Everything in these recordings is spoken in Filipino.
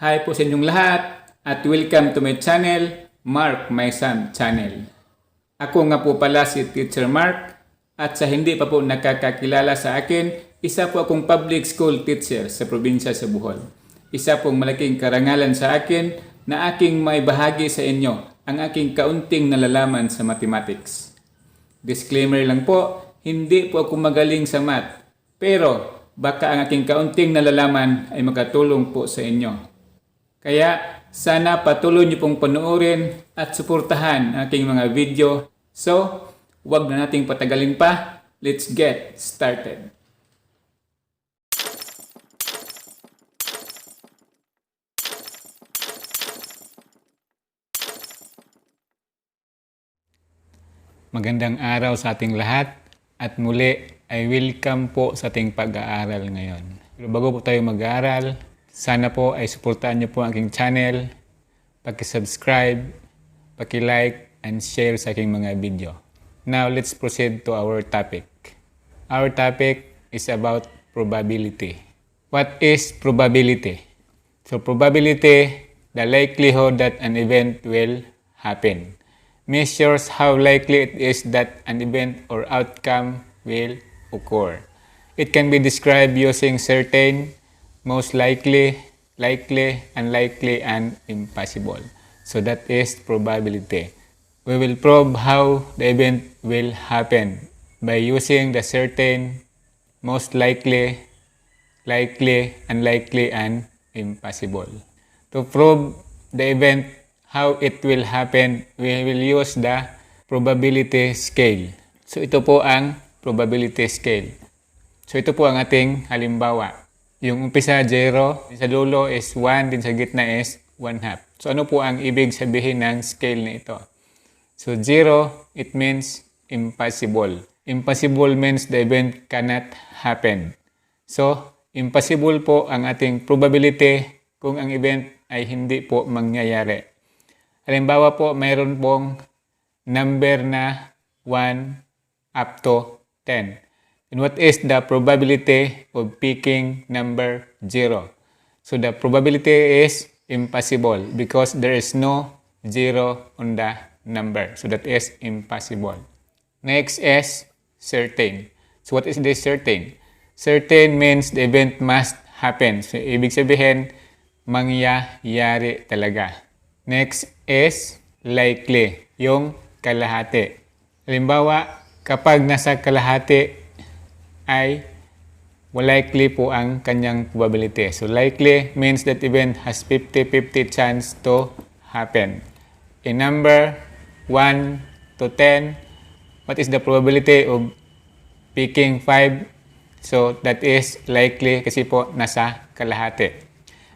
Hi po sa inyong lahat at welcome to my channel, Mark My Son Channel. Ako nga po pala si Teacher Mark at sa hindi pa po nakakakilala sa akin, isa po akong public school teacher sa probinsya sa Bohol. Isa pong malaking karangalan sa akin na aking may bahagi sa inyo ang aking kaunting nalalaman sa mathematics. Disclaimer lang po, hindi po ako magaling sa math, pero baka ang aking kaunting nalalaman ay makatulong po sa inyo. Kaya sana patuloy niyo pong panoorin at suportahan ang aking mga video. So, huwag na nating patagalin pa. Let's get started. Magandang araw sa ating lahat at muli ay welcome po sa ating pag-aaral ngayon. Pero bago po tayo mag-aaral, sana po ay suportahan niyo po ang aking channel, paki-subscribe, paki-like, and share sa aking mga video. Now, let's proceed to our topic. Our topic is about probability. What is probability? So, probability, the likelihood that an event will happen, measures how likely it is that an event or outcome will occur. It can be described using certain, most likely, likely, unlikely, and impossible. So that is probability. We will probe how the event will happen by using the certain, most likely, likely, unlikely, and impossible. To prove the event, how it will happen, we will use the probability scale. So ito po ang probability scale. So ito po ang ating halimbawa. Yung umpisa 0, sa dulo is 1, din sa gitna is 1/2. So ano po ang ibig sabihin ng scale na ito? So 0, it means impossible. Impossible means the event cannot happen. So impossible po ang ating probability kung ang event ay hindi po mangyayari. Halimbawa po, mayroon pong number na 1 up to 10. And what is the probability of picking number 0? So the probability is impossible because there is no 0 on the number. So that is impossible. Next is certain. So what is this certain? Certain means the event must happen. So ibig sabihin, mangyayari talaga. Next is likely, yung kalahati. Halimbawa, kapag nasa kalahati ay likely po ang kanyang probability. So likely means that event has 50-50 chance to happen. A number 1 to 10, what is the probability of picking 5? So that is likely kasi po nasa kalahati.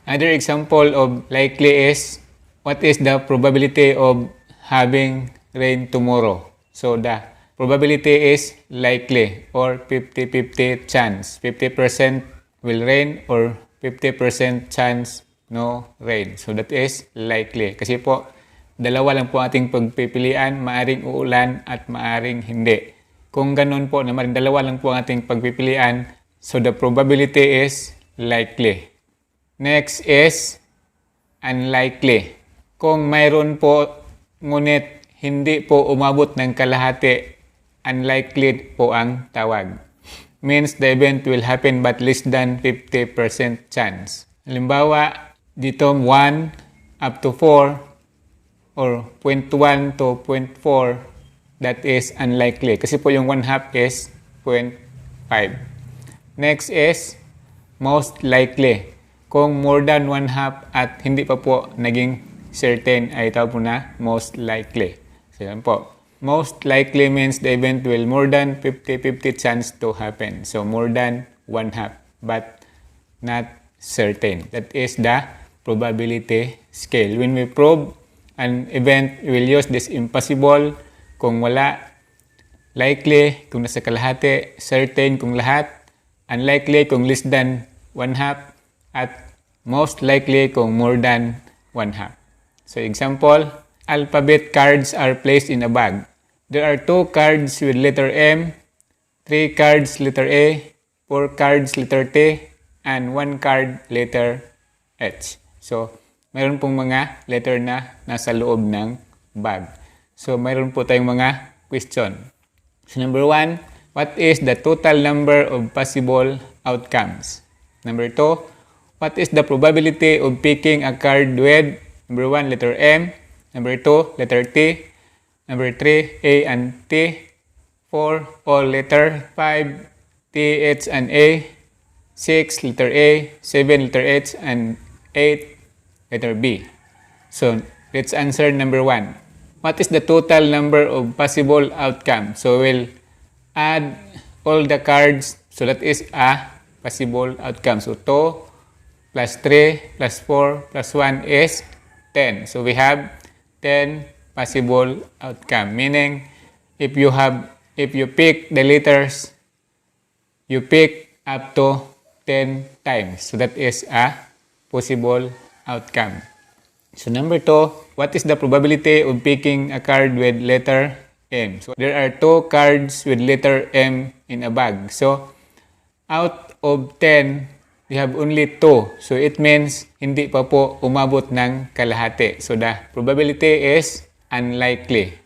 Another example of likely is what is the probability of having rain tomorrow? So the probability is likely or 50-50 chance. 50% will rain or 50% chance no rain. So that is likely. Kasi po, dalawa lang po ating pagpipilian, maaring uulan at maaring hindi. Kung ganun po naman, dalawa lang po ang ating pagpipilian, so the probability is likely. Next is unlikely. Kung mayroon po, ngunit hindi po umabot ng kalahati, unlikely po ang tawag. Means the event will happen but less than 50% chance. Halimbawa, dito 1 up to 4 or 0.1 to 0.4, that is unlikely. Kasi po yung 1/2 is 0.5. Next is most likely. Kung more than 1/2 at hindi pa po naging certain ay tawag po na most likely. So yan po. Most likely means the event will more than 50-50 chance to happen. So more than 1/2 but not certain. That is the probability scale. When we probe an event, we will use this impossible kung wala, likely kung nasa kalahati, certain kung lahat, unlikely kung less than 1/2, at most likely kung more than 1/2. So example, alphabet cards are placed in a bag. There are 2 cards with letter M, 3 cards letter A, 4 cards letter T, and 1 card letter H. So, mayroon pong mga letter na nasa loob ng bag. So, mayroon po tayong mga question. So, number 1, what is the total number of possible outcomes? Number 2, what is the probability of picking a card with number 1, letter M, number 2, letter T, number 3, A and T, 4, all letter, 5, T, H and A, 6, letter A, 7, letter H, and 8, letter B. So, let's answer number 1. What is the total number of possible outcomes? So, we'll add all the cards. So, that is a possible outcome. So, 2 plus 3 plus 4 plus 1 is 10. So, we have 10 possible outcome. Meaning, if you pick the letters, you pick up to 10 times. So, that is a possible outcome. So, number 2, what is the probability of picking a card with letter M? So, there are 2 cards with letter M in a bag. So, out of 10, we have only 2. So, it means hindi pa po umabot ng kalahati. So, the probability is unlikely.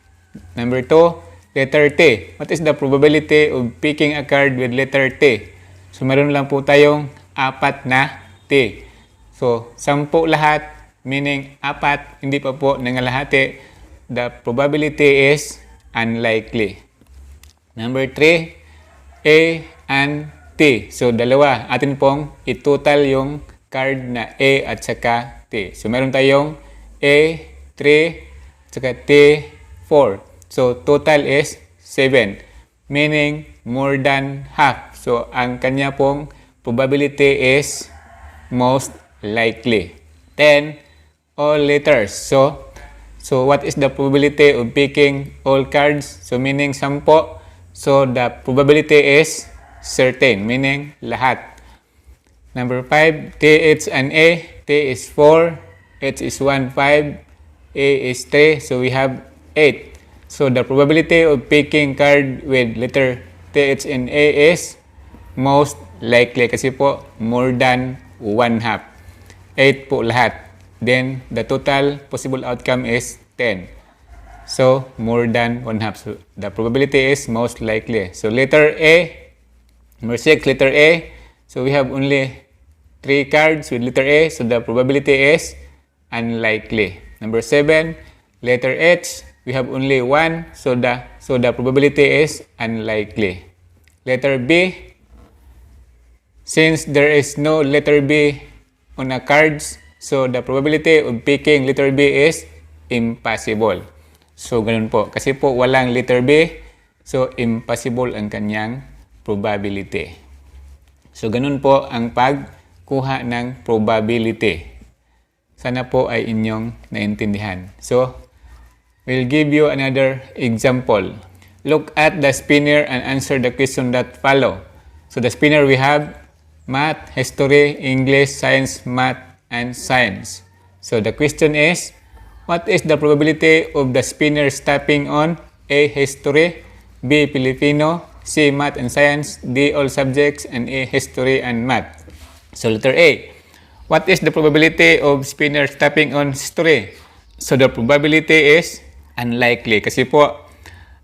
Number 2, letter T. What is the probability of picking a card with letter T? So, meron lang po tayong 4 na T. So, 10 lahat, meaning 4, hindi pa po nangalahati. The probability is unlikely. Number 3, A and T. So, dalawa. Atin pong i-total yung card na A at saka T. So, meron tayong A, 3, saka T, 4. So, total is 7. Meaning, more than half. So, ang kanya pong probability is most likely. 10, all letters. So, what is the probability of picking all cards? So, meaning 10. So, the probability is certain, meaning lahat. Number 5, T, H, and A. T is 4, H is 1, 5, A is 3. So, we have 8. So, the probability of picking card with letter T, H, and A is most likely. Kasi po, more than 1/2. 8 po lahat. Then, the total possible outcome is 10. So, more than 1/2. So, the probability is most likely. So, letter A, number 6, letter A. So, we have only 3 cards with letter A. So, the probability is unlikely. Number 7, letter H. We have only 1. So, the probability is unlikely. Letter B, since there is no letter B on a cards, so the probability of picking letter B is impossible. So, ganun po. Kasi po, walang letter B, so impossible ang kanyang probability. So, ganun po ang pagkuha ng probability. Sana po ay inyong naintindihan. So, we'll give you another example. Look at the spinner and answer the question that follow. So, the spinner we have Math, History, English, Science, Math, and Science. So, the question is, what is the probability of the spinner stopping on A. History, B. Filipino, C. Math and Science, D. All subjects, and E. History and Math? So, letter A. What is the probability of spinner stopping on History? So, the probability is unlikely. Kasi po,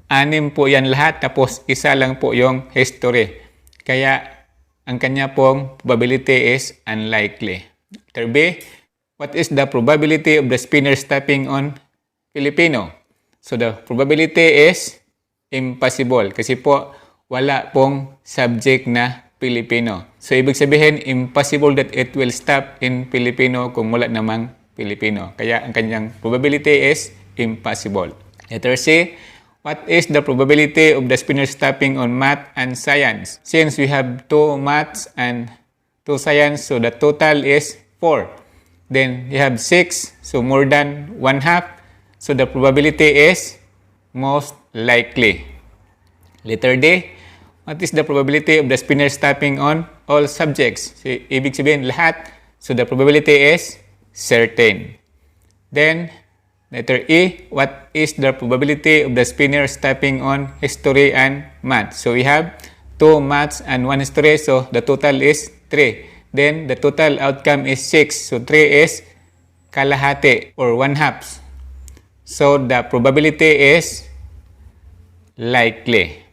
6 po yan lahat, tapos isa lang po yung History. Kaya, ang kanya pong probability is unlikely. Letter B, what is the probability of the spinner stopping on Filipino? So, the probability is impossible. Kasi po, wala pong subject na Filipino. So, ibig sabihin, impossible that it will stop in Filipino kung wala namang Filipino. Kaya, ang kanyang probability is impossible. Letter C, what is the probability of the spinner stopping on Math and Science? Since we have 2 Maths and 2 Science, so the total is 4. Then, you have 6, so more than 1/2. So, the probability is most likely. Letter D, what is the probability of the spinner stopping on all subjects? So, ibig sabihin lahat. So, the probability is certain. Then, letter E, what is the probability of the spinner stopping on History and Math? So, we have 2 Maths and 1 History. So, the total is 3. Then, the total outcome is 6. So, 3 is kalahati or 1/2. So, the probability is likely.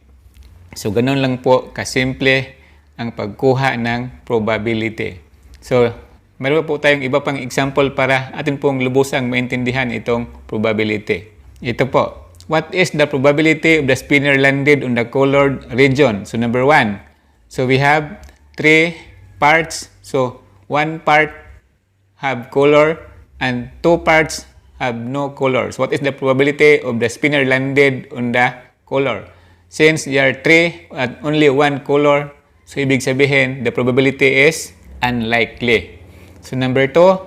So, ganun lang po kasimple ang pagkuha ng probability. So, meron po tayong iba pang example para atin pong lubusang maintindihan itong probability. Ito po. What is the probability of the spinner landed on the colored region? So, number 1. So, we have 3 parts. So, 1 part have color and 2 parts have no color. So, what is the probability of the spinner landed on the color? Since there are 3 at only 1 color, so ibig sabihin, the probability is unlikely. So, number 2,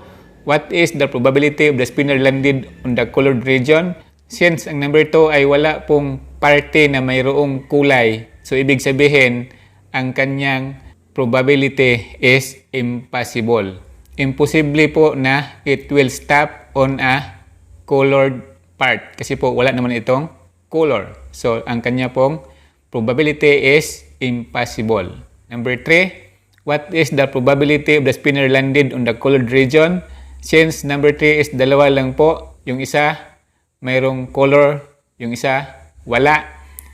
what is the probability of the spinner landed on the colored region? Since ang number 2 ay wala pong parte na mayroong kulay, so ibig sabihin, ang kanyang probability is impossible. Imposible po na it will stop on a colored part kasi po wala naman itong color. So, ang kanya pong probability is impossible. Number 3, what is the probability of the spinner landed on the colored region? Since number 3 is dalawa lang po, yung isa mayroong color, yung isa wala.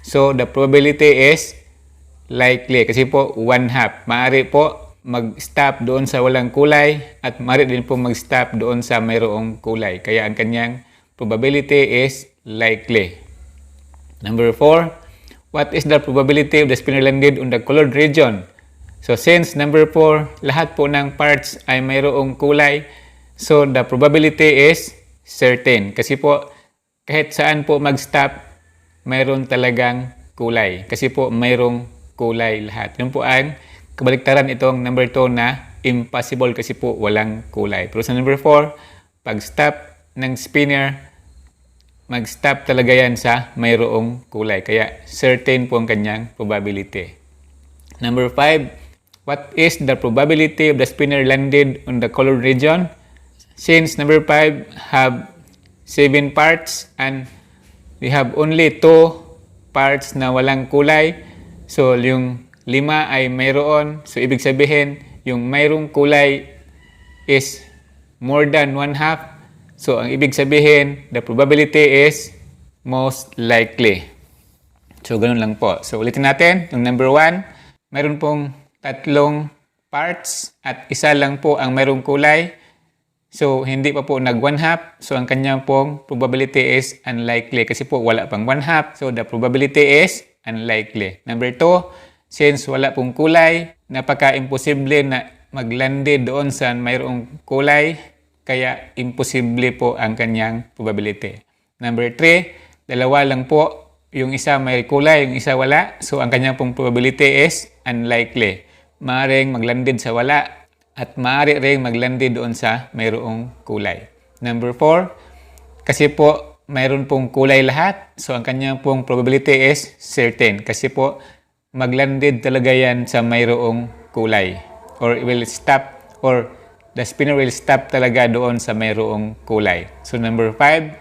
So, the probability is likely kasi po 1/2. Maaari po mag-stop doon sa walang kulay at maaari din po mag-stop doon sa mayroong kulay. Kaya ang kanyang probability is likely. Number 4, what is the probability of the spinner landed on the colored region? So, since number 4, lahat po ng parts ay mayroong kulay, so the probability is certain. Kasi po, kahit saan po mag-stop, mayroon talagang kulay. Kasi po, mayroong kulay lahat. Yun po ang kabaliktaran itong number 2 na impossible kasi po walang kulay. Pero sa number 4, pag-stop ng spinner, mag-stop talaga yan sa mayroong kulay. Kaya certain po ang kanyang probability. Number 5, what is the probability of the spinner landed on the colored region? Since number 5 have 7 parts and we have only 2 parts na walang kulay, so yung 5 ay mayroon. So ibig sabihin, yung mayroong kulay is more than 1/2. So ang ibig sabihin, the probability is most likely. So ganun lang po. So ulitin natin, yung number 1, mayroon pong 3 parts at isa lang po ang mayroong kulay. So hindi pa po nag 1/2. So ang kanyang pong probability is unlikely kasi po wala pang 1/2. So the probability is unlikely. Number 2, since wala pong kulay, napaka-imposible na maglandi doon sa mayroong kulay, kaya imposible po ang kanyang probability. Number 3, dalawa lang po. Yung isa may kulay, yung isa wala. So ang kanyang pong probability is unlikely. Maaaring maglandid sa wala at maaari ring maglandi doon sa mayroong kulay. Number 4, kasi po mayroon pong kulay lahat, so ang kanyang pong probability is certain. Kasi po maglandid talaga yan sa mayroong kulay. Or it will stop, or the spinner will stop talaga doon sa mayroong kulay. So number 5,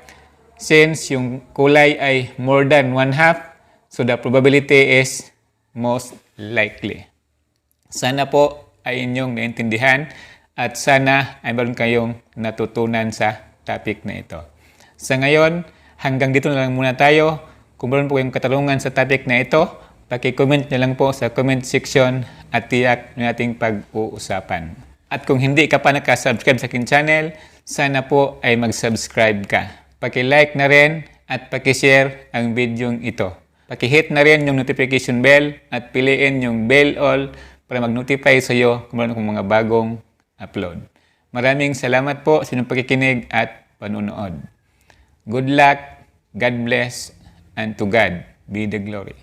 since yung kulay ay more than 1/2, so the probability is most likely. Sana po ay inyong naintindihan at sana ay meron kayong natutunan sa topic na ito. Sa ngayon, hanggang dito na lang muna tayo. Kung meron po kayong katanungan sa topic na ito, paki-comment nyo lang po sa comment section at tiyak ng ating pag-uusapan. At kung hindi ka pa nakasubscribe sa aking channel, sana po ay mag-subscribe ka. Paki-like na rin at paki-share ang video ito. Paki-hit na rin yung notification bell at piliin yung bell all para mag-notify sa iyo kung meron akong mga bagong upload. Maraming salamat po sa inyong pakikinig at panunood. Good luck, God bless, and to God be the glory.